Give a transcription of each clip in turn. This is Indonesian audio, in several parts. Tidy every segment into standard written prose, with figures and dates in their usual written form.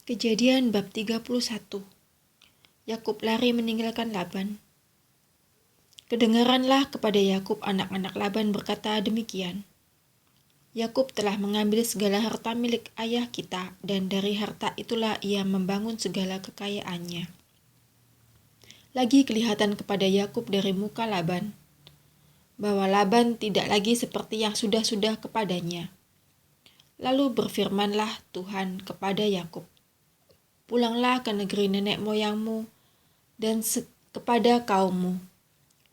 Kejadian bab 31. Yakub lari meninggalkan Laban. Kedengaranlah kepada Yakub anak-anak Laban berkata demikian. Yakub telah mengambil segala harta milik ayah kita, dan dari harta itulah ia membangun segala kekayaannya. Lagi kelihatan kepada Yakub dari muka Laban, bahwa Laban tidak lagi seperti yang sudah-sudah kepadanya. Lalu berfirmanlah Tuhan kepada Yakub, "Pulanglah ke negeri nenek moyangmu dan kepada kaummu,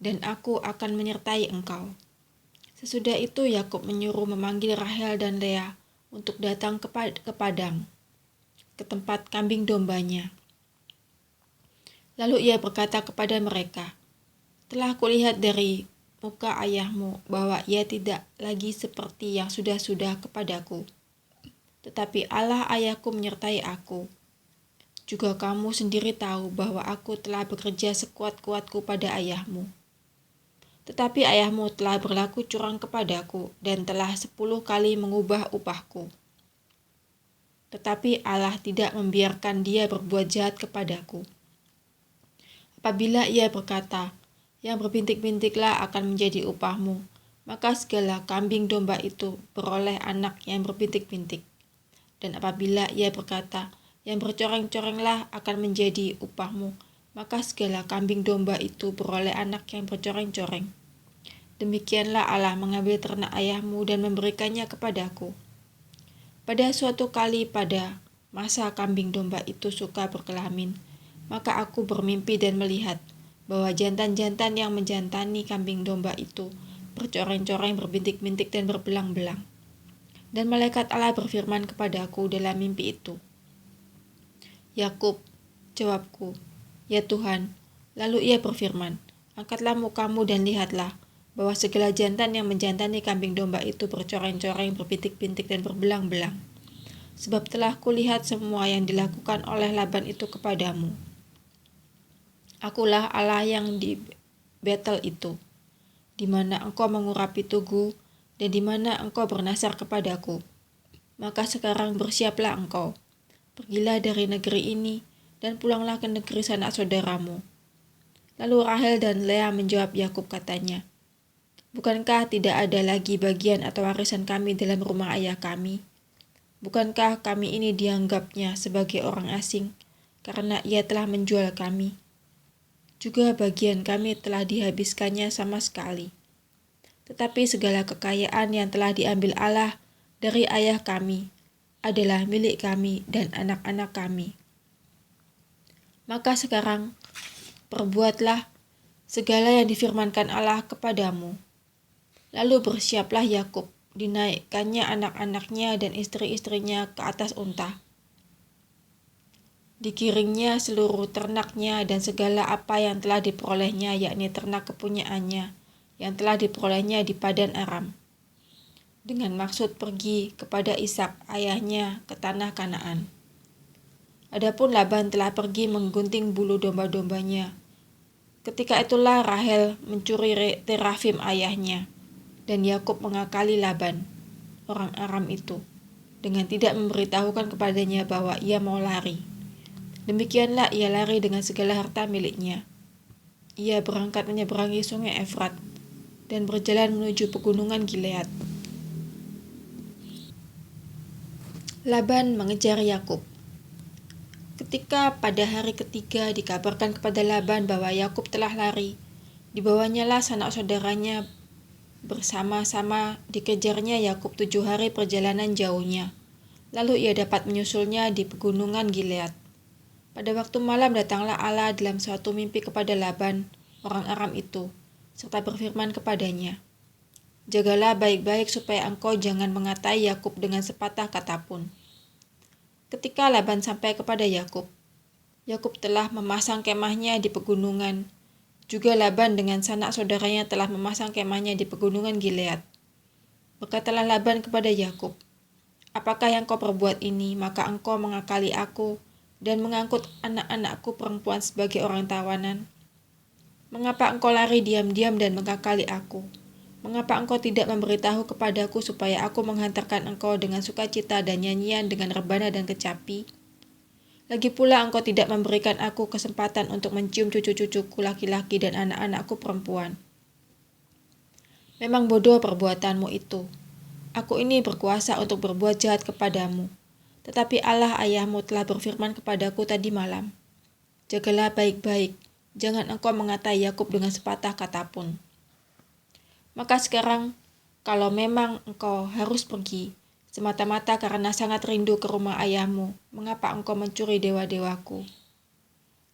dan aku akan menyertai engkau." Sesudah itu Yakub menyuruh memanggil Rahel dan Lea untuk datang ke padang, ke tempat kambing dombanya. Lalu ia berkata kepada mereka, "Telah kulihat dari muka ayahmu bahwa ia tidak lagi seperti yang sudah-sudah kepadaku. Tetapi Allah ayahku menyertai aku. Juga kamu sendiri tahu bahwa aku telah bekerja sekuat-kuatku pada ayahmu. Tetapi ayahmu telah berlaku curang kepadaku dan telah 10 kali mengubah upahku. Tetapi Allah tidak membiarkan dia berbuat jahat kepadaku. Apabila ia berkata, 'Yang berbintik-bintiklah akan menjadi upahmu,' maka segala kambing domba itu beroleh anak yang berbintik-bintik. Dan apabila ia berkata, 'Yang bercoreng-corenglah akan menjadi upahmu,' maka segala kambing domba itu beroleh anak yang bercoreng-coreng. Demikianlah Allah mengambil ternak ayahmu dan memberikannya kepadaku. Pada suatu kali pada masa kambing domba itu suka berkelamin, maka aku bermimpi dan melihat bahwa jantan-jantan yang menjantani kambing domba itu bercoreng-coreng, berbintik-bintik dan berbelang-belang. Dan malaikat Allah berfirman kepadaku dalam mimpi itu, 'Yakub,' jawabku, 'Ya Tuhan.' Lalu ia berfirman, 'Angkatlah mukamu dan lihatlah, bahwa segala jantan yang menjantani kambing domba itu bercoreng-coreng, berbintik-bintik dan berbelang-belang. Sebab telah kulihat semua yang dilakukan oleh Laban itu kepadamu. Akulah Allah yang di Betel itu, di mana engkau mengurapi tugu dan di mana engkau bernasar kepadaku. Maka sekarang bersiaplah engkau, pergilah dari negeri ini dan pulanglah ke negeri sanak saudaramu.' Lalu Rahel dan Lea menjawab Yakub katanya, 'Bukankah tidak ada lagi bagian atau warisan kami dalam rumah ayah kami? Bukankah kami ini dianggapnya sebagai orang asing, karena ia telah menjual kami? Juga bagian kami telah dihabiskannya sama sekali. Tetapi segala kekayaan yang telah diambil Allah dari ayah kami adalah milik kami dan anak-anak kami. Maka sekarang perbuatlah segala yang difirmankan Allah kepadamu.' Lalu bersiaplah Yakub, dinaikkannya anak-anaknya dan istri-istrinya ke atas unta. Dikiringnya seluruh ternaknya dan segala apa yang telah diperolehnya, yakni ternak kepunyaannya, yang telah diperolehnya di Padan Aram, dengan maksud pergi kepada Ishak ayahnya ke tanah Kanaan. Adapun Laban telah pergi menggunting bulu domba-dombanya. Ketika itulah Rahel mencuri terafim ayahnya, dan Yakub mengakali Laban, orang Aram itu, dengan tidak memberitahukan kepadanya bahwa ia mau lari. Demikianlah ia lari dengan segala harta miliknya. Ia berangkat menyeberangi sungai Efrat dan berjalan menuju pegunungan Gilead. Laban mengejar Yakub. Ketika pada hari ketiga dikabarkan kepada Laban bahwa Yakub telah lari, dibawanyalah sanak saudaranya bersama-sama, dikejarnya Yakub 7 hari perjalanan jauhnya. Lalu ia dapat menyusulnya di pegunungan Gilead. Pada waktu malam datanglah Allah dalam suatu mimpi kepada Laban, orang Aram itu, serta berfirman kepadanya, 'Jagalah baik-baik supaya engkau jangan mengatai Yakub dengan sepatah kata pun.' Ketika Laban sampai kepada Yakub, Yakub telah memasang kemahnya di pegunungan. Juga Laban dengan sanak saudaranya telah memasang kemahnya di pegunungan Gilead. Berkatalah Laban kepada Yakub, 'Apakah yang kau perbuat ini? Maka engkau mengakali aku dan mengangkut anak-anakku perempuan sebagai orang tawanan. Mengapa engkau lari diam-diam dan mengakali aku? Mengapa engkau tidak memberitahu kepadaku supaya aku menghantarkan engkau dengan sukacita dan nyanyian, dengan rebana dan kecapi? Lagi pula engkau tidak memberikan aku kesempatan untuk mencium cucu-cucuku laki-laki dan anak-anakku perempuan. Memang bodoh perbuatanmu itu. Aku ini berkuasa untuk berbuat jahat kepadamu. Tetapi Allah ayahmu telah berfirman kepadaku tadi malam, jagalah baik-baik, jangan engkau mengatai Yakub dengan sepatah kata pun. Maka sekarang, kalau memang engkau harus pergi, semata-mata karena sangat rindu ke rumah ayahmu, mengapa engkau mencuri dewa-dewaku?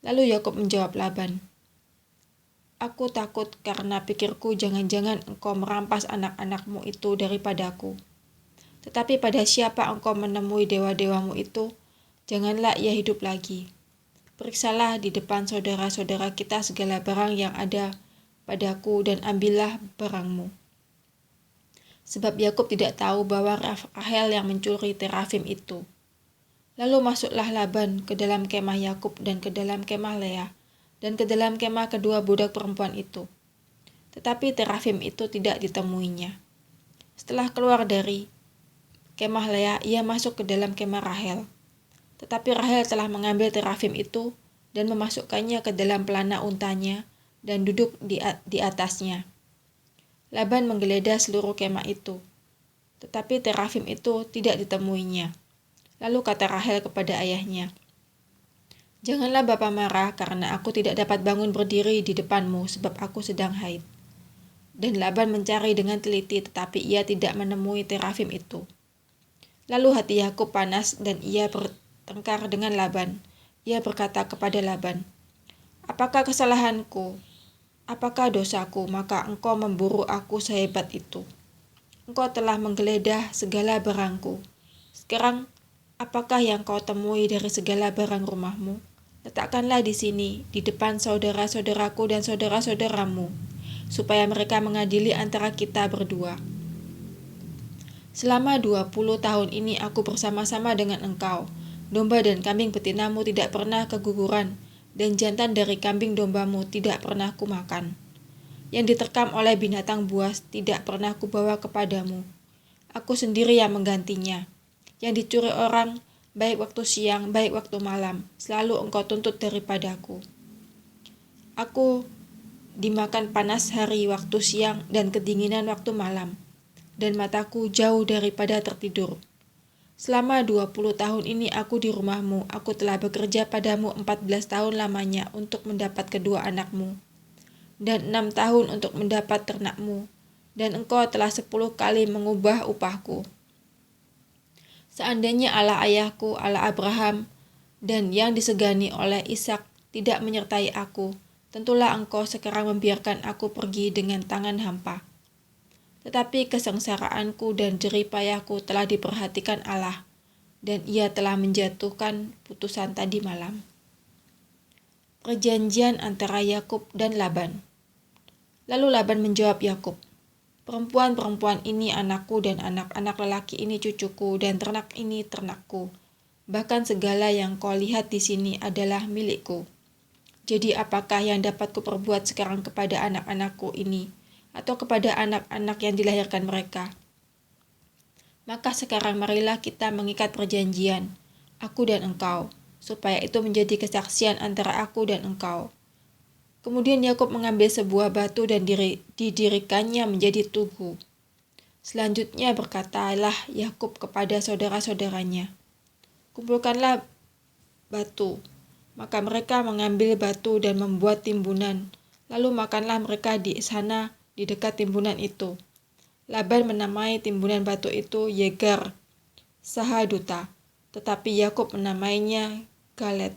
Lalu Yakub menjawab Laban, aku takut karena pikirku jangan-jangan engkau merampas anak-anakmu itu daripadaku. Tetapi pada siapa engkau menemui dewa-dewamu itu, janganlah ia hidup lagi. Periksalah di depan saudara-saudara kita segala barang yang ada padaku dan ambillah barangmu. Sebab Yakub tidak tahu bahwa Rahel yang mencuri terafim itu. Lalu masuklah Laban ke dalam kemah Yakub dan ke dalam kemah Lea dan ke dalam kemah kedua budak perempuan itu. Tetapi terafim itu tidak ditemuinya. Setelah keluar dari kemah Lea, ia masuk ke dalam kemah Rahel. Tetapi Rahel telah mengambil terafim itu dan memasukkannya ke dalam pelana untanya dan duduk di atasnya. Laban menggeledah seluruh kemah itu, tetapi terafim itu tidak ditemuinya. Lalu kata Rahel kepada ayahnya, janganlah Bapa marah karena aku tidak dapat bangun berdiri di depanmu sebab aku sedang haid. Dan Laban mencari dengan teliti tetapi ia tidak menemui terafim itu. Lalu hati Yakub panas dan ia bertengkar dengan Laban. Ia berkata kepada Laban, apakah kesalahanku? Apakah dosaku? Maka engkau memburu aku sehebat itu. Engkau telah menggeledah segala barangku. Sekarang, apakah yang kau temui dari segala barang rumahmu? Letakkanlah di sini, di depan saudara-saudaraku dan saudara-saudaramu, supaya mereka mengadili antara kita berdua. Selama 20 tahun ini aku bersama-sama dengan engkau. Domba dan kambing betinamu tidak pernah keguguran, dan jantan dari kambing dombamu tidak pernah kumakan. Yang diterkam oleh binatang buas tidak pernah kubawa kepadamu. Aku sendiri yang menggantinya. Yang dicuri orang, baik waktu siang, baik waktu malam, selalu engkau tuntut daripadaku. Aku dimakan panas hari waktu siang dan kedinginan waktu malam, dan mataku jauh daripada tertidur. Selama 20 tahun ini aku di rumahmu, aku telah bekerja padamu 14 tahun lamanya untuk mendapat kedua anakmu, dan 6 tahun untuk mendapat ternakmu, dan engkau telah 10 kali mengubah upahku. Seandainya Allah ayahku, Allah Abraham, dan yang disegani oleh Ishak tidak menyertai aku, tentulah engkau sekarang membiarkan aku pergi dengan tangan hampa. Tetapi kesengsaraanku dan jerih payahku telah diperhatikan Allah, dan ia telah menjatuhkan putusan tadi malam. Perjanjian antara Yakub dan Laban. Lalu Laban menjawab Yakub, perempuan-perempuan ini anakku dan anak-anak lelaki ini cucuku dan ternak ini ternakku. Bahkan segala yang kau lihat di sini adalah milikku. Jadi apakah yang dapat kuperbuat sekarang kepada anak-anakku ini, atau kepada anak-anak yang dilahirkan mereka? Maka sekarang marilah kita mengikat perjanjian, aku dan engkau, supaya itu menjadi kesaksian antara aku dan engkau. Kemudian Yakub mengambil sebuah batu dan didirikannya menjadi tugu. Selanjutnya berkatalah Yakub kepada saudara-saudaranya, kumpulkanlah batu. Maka mereka mengambil batu dan membuat timbunan, lalu makanlah mereka di sana di dekat timbunan itu. Laban menamai timbunan batu itu Yegar Sahaduta, tetapi Yakub menamainya Galet.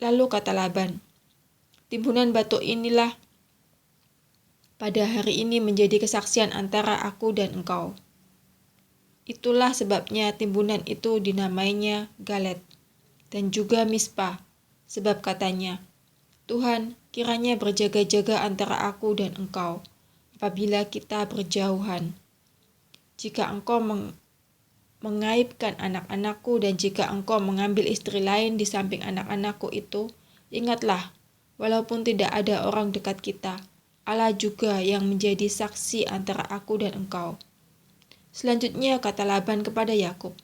Lalu kata Laban, timbunan batu inilah pada hari ini menjadi kesaksian antara aku dan engkau. Itulah sebabnya timbunan itu dinamainya Galet dan juga Mispa, sebab katanya, Tuhan, kiranya berjaga-jaga antara aku dan engkau, apabila kita berjauhan. Jika engkau mengaibkan anak-anakku dan jika engkau mengambil istri lain di samping anak-anakku itu, ingatlah, walaupun tidak ada orang dekat kita, Allah juga yang menjadi saksi antara aku dan engkau. Selanjutnya kata Laban kepada Yakub,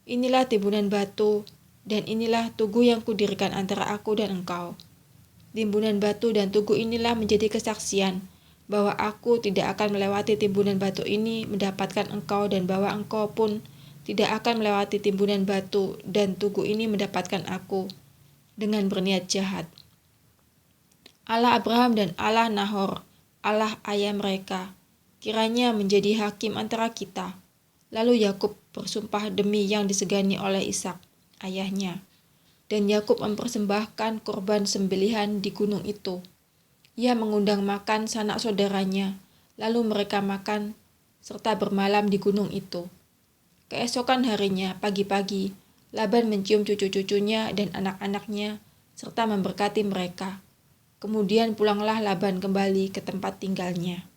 inilah timbunan batu Dan inilah tugu yang kudirikan antara aku dan engkau. Timbunan batu dan tugu inilah menjadi kesaksian bahwa aku tidak akan melewati timbunan batu ini mendapatkan engkau, dan bahwa engkau pun tidak akan melewati timbunan batu dan tugu ini mendapatkan aku dengan berniat jahat. Allah Abraham dan Allah Nahor, Allah ayah mereka, kiranya menjadi hakim antara kita. Lalu Yakub bersumpah demi yang disegani oleh Ishak, ayahnya. Dan Yakub mempersembahkan korban sembelihan di gunung itu. Ia mengundang makan sanak saudaranya, lalu mereka makan serta bermalam di gunung itu. Keesokan harinya, pagi-pagi, Laban mencium cucu-cucunya dan anak-anaknya, serta memberkati mereka. Kemudian pulanglah Laban kembali ke tempat tinggalnya.